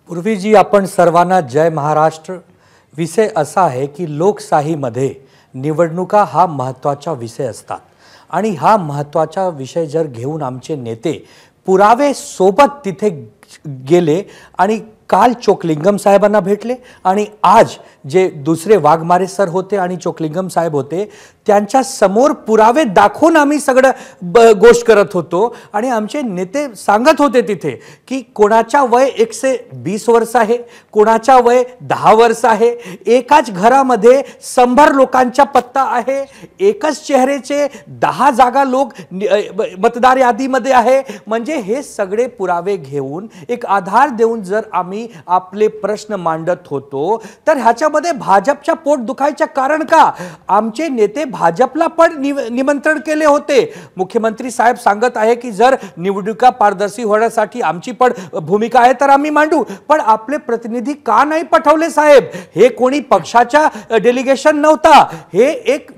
पूर्वी जी आपण सर्वांना जय महाराष्ट्र विषय असा आहे की लोकशाहीमध्ये निवडणुका हा महत्त्वाचा विषय असतात आणि हा महत्त्वाचा विषय जर घेऊन आमचे नेते पुरावे सोबत तिथे गेले आणि काल चोकलिंगम साहेबांना भेटले आणि आज जे दुसरे वाघमारे सर होते आणि चोकलिंगम साहेब होते त्यांच्या समोर पुरावे दाखवून आम्ही सगळं गोष्ट करत होतो आणि आमचे नेते सांगत होते तिथे की कोणाचा वय 120 वर्ष आहे, कोणाचा वय 10 वर्ष आहे, एकाच घरामध्ये 100 लोकांचा पत्ता आहे, एकच चेहऱ्याचे 10 जागा लोक मतदार यादीमध्ये आहे। म्हणजे हे सगळे पुरावे घेऊन एक आधार देऊन जर आम्ही आपले प्रश्न मांडत होतो तर ह्याच्यामध्ये भाजपच्या पोट दुखायचं कारण का? आमचे नेते भाजपला पण निमंत्रण केले होते। मुख्यमंत्री साहेब सांगत आहे की जर निवडणुका पारदर्शी होण्यासाठी आमची पण भूमिका आहे तर आम्ही मांडू, पण आपले प्रतिनिधी का नाही पाठवले साहेब? हे कोणी पक्षाचा डेलिगेशन नव्हता, हे एक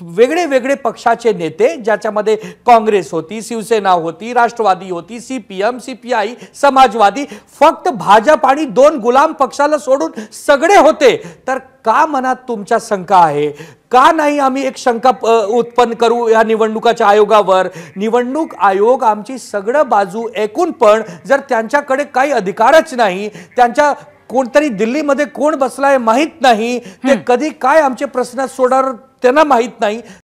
वेगळे वेगळे पक्षाचे नेते ज्याच्यामध्ये काँग्रेस होती, शिवसेना होती, राष्ट्रवादी होती, सीपीएम, सीपीआई, समाजवादी, फक्त भाजप आणि 2 गुलाम पक्षाला सोडून सगळे होते। तर का मनात तुमच्या शंका आहे? का नाही आम्ही एक शंका उत्पन्न करू या निवडणुकाच्या आयोगावर? निवडणूक आयोग आमची सगळं बाजू ऐकून पण जर त्यांच्याकडे काही अधिकारच नाही, त्यांच्या कोणतरी दिल्लीमध्ये कोण बसलाय माहित नाही, ते कधी काय आमचे प्रश्न सोडणार त्यांना माहित नाही,